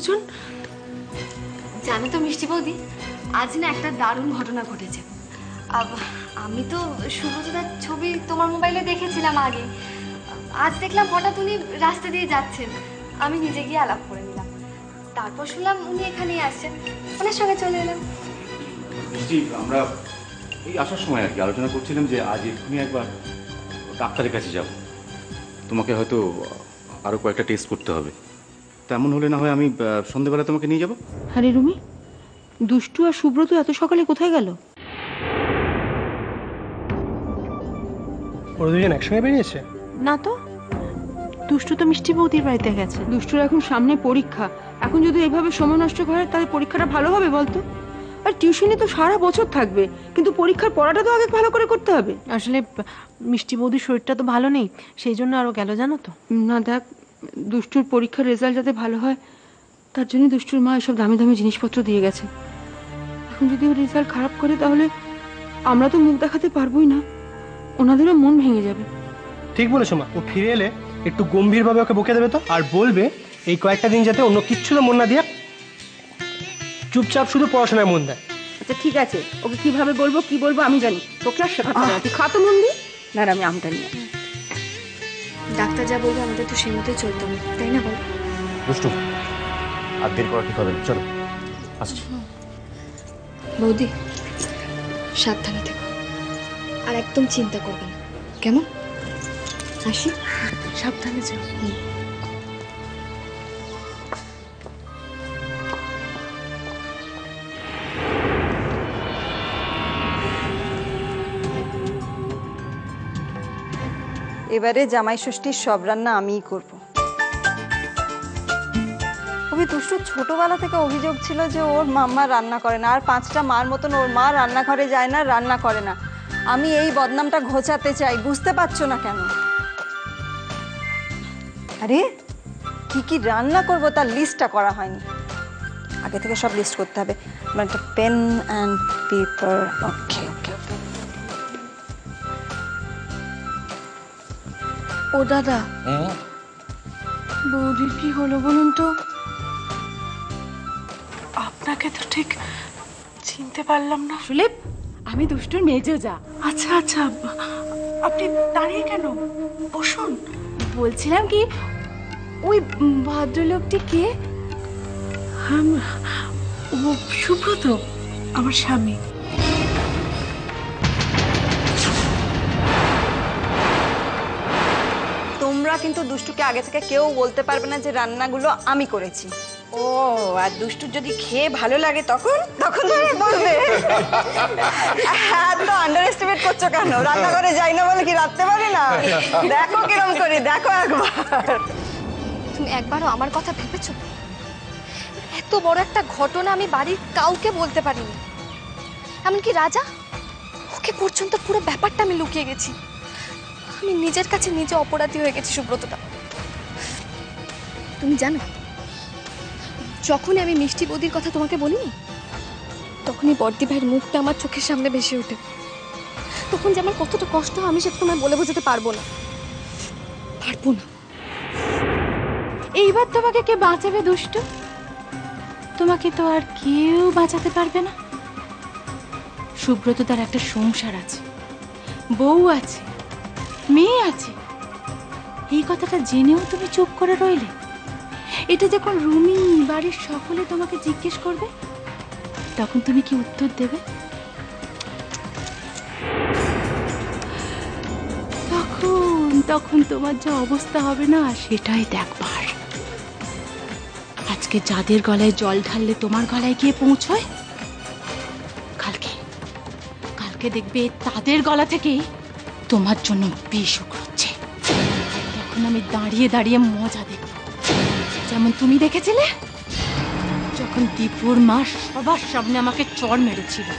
দুজন? জানো তো মিষ্টি বৌদি, আজ না একটা দারুণ ঘটনা ঘটেছে। আমি তো সুব্রতদার ছবি তোমার মোবাইলে দেখেছিলাম আগে। আজ দেখলাম হঠাৎ উনি রাস্তা দিয়ে যাচ্ছেন, আমি নিজে গিয়ে আলাপ করে নিলাম। তারপর শুনলাম উনি এখানেই আসছেন, ওনার সঙ্গে চলে এলাম। আমরা এই আসার সময় আর কি আলোচনা করছিলাম যে আজ এক্ষুনি একবার ডাক্তারের কাছে যাব। তোমাকে হয়তো আরো কয়েকটা টেস্ট করতে হবে। তেমন হলে না হয় আমি সন্ধ্যেবেলা তোমাকে নিয়ে যাব। আরে রুমি, দুষ্টু আর সুব্রত এত সকালে কোথায় গেল? ওরা দুজন একসঙ্গে বেরিয়েছে? না তো, দুষ্টু তো মিষ্টি বৌদির বাড়িতে গেছে। দুষ্টুর এখন সামনে পরীক্ষা, এখন যদি এইভাবে সময় নষ্ট করে তাহলে পরীক্ষাটা ভালো হবে বলতো? আর টিউশনি তো সারা বছর থাকবে, কিন্তু পরীক্ষার পড়াটা তো আগে ভালো করে করতে হবে। আসলে মিষ্টি বৌদির শরীরটা তো ভালো নেই, সেই জন্য আরো গেল জানো তো। না দেখ, দুষ্টুর পরীক্ষার রেজাল্ট যাতে ভালো হয় তার জন্য দুষ্টুর মা এসব দামি দামি জিনিসপত্র দিয়ে গেছে। এখন যদি ওর রেজাল্ট খারাপ করে তাহলে আমরা তো মুখ দেখাতে পারবোই না, ওনাদেরও মন ভেঙে যাবে। ঠিক বলেছো মা, ও ফিরে এলে একটু গম্ভীরভাবে ওকে বকে দেবে তো, আর বলবে এই কয়েকটা দিন যাতে অন্য কিচ্ছুতে মন না দিয়ে চুপচাপ শুধু পড়াশোনায় মন দেয়। আচ্ছা ঠিক আছে, ওকে কিভাবে বলবো কি বলবো আমি জানি, তোকে আর শেখাতে হবে না। তুই খা তো মন দিয়ে, না আমি আমটা নিয়ে। ডাক্তার যা বলবে আমাদের তো সেই মতোই চলতে হবে, তাই না বল? দুষ্টু, আর দেরি করা ঠিক হবে না, চলো আসছি। বৌদি সাবধানে থেকো, আর একদম চিন্তা করবে না, কেমন? আসি। সাবধানে যাও। এবারে জামাই ষষ্ঠীর সব রান্না আমিই করব। ওই দুষ্টু ছোটবেলা থেকে অভিযোগ ছিল যে ওর মাম্মা রান্না করে না, আর 5টা মার মতন ওর মা রান্নাঘরে যায় না, রান্না করে না। আমি এই বদনামটা ঘোচাতে চাই, বুঝতে পারছো না কেন? আরে কি কি রান্না করব তার লিস্টটা করা হয়নি, আগে থেকে সব লিস্ট করতে হবে। আমার একটা পেন অ্যান্ড পেপার। ওকে ওকে ওকে। ও দাদা, বৌদির কি হলো বলুন তো? আপনাকে তো ঠিক চিনতে পারলাম না। আসলে আমি দুষ্টুর মেজো যা। আচ্ছা আচ্ছা, আপনি দাঁড়িয়ে কেন? বসুন। বলছিলাম কি, ওই ভদ্রলোকটি কে? ও সুব্রত, আমার স্বামী। তোমরা কিন্তু দুষ্টুকে আগে থেকে কেউ বলতে পারবে না যে রান্নাগুলো আমি করেছি। ও, আর দুষ্টুর যদি খেয়ে ভালো লাগে তখন তখন তুমি বলবে। এত আন্ডার এস্টিমেট করছো কেন? রান্নাঘরে যাই না বলে কি রাখতে পারি না? দেখো কিরম করি, দেখো একবার। তুমি একবারও আমার কথা ভেবেছো? এত বড় একটা ঘটনা আমি বাড়ির কাউকে বলতে পারিনি, এমনকি রাজা, ওকে পর্যন্ত পুরো ব্যাপারটা আমি লুকিয়ে গেছি। আমি নিজের কাছে নিজে অপরাধী হয়ে গেছি সুব্রতটা। তুমি জানো, যখনই আমি মিষ্টি বৌদির কথা তোমাকে বলিনি, তখনই বর্দি ভাইয়ের মুখটা আমার চোখের সামনে ভেসে ওঠে। তখন যে আমার কতটা কষ্ট হয় আমি সেটা তোমায় বলে বোঝাতে পারবো না, পারবো না। এইবার তোমাকে কে বাঁচাবে দুষ্টু? তোমাকে তো আর কেউ বাঁচাতে পারবে না। সুব্রত তার একটা সংসার আছে, বউ আছে, মেয়ে আছে, এই কথাটা জেনেও তুমি চুপ করে রইলে। এটা যখন রুমি বাড়ির সকলে তোমাকে জিজ্ঞেস করবে তখন তুমি কি উত্তর দেবে? তখন তোমার যা অবস্থা হবে না সেটাই দেখবার। আজকে যাদের গলায় জল ঢাললে তোমার গলায় গিয়ে পৌঁছয়, কালকে দেখবে তাদের গলা থেকেই তোমার জন্য বিষ উগড়ছে। তখন আমি দাঁড়িয়ে দাঁড়িয়ে মজা দেখব, যেমন তুমি দেখেছিলে যখন দীপুর মা সবার সামনে আমাকে চড় মেরেছিল।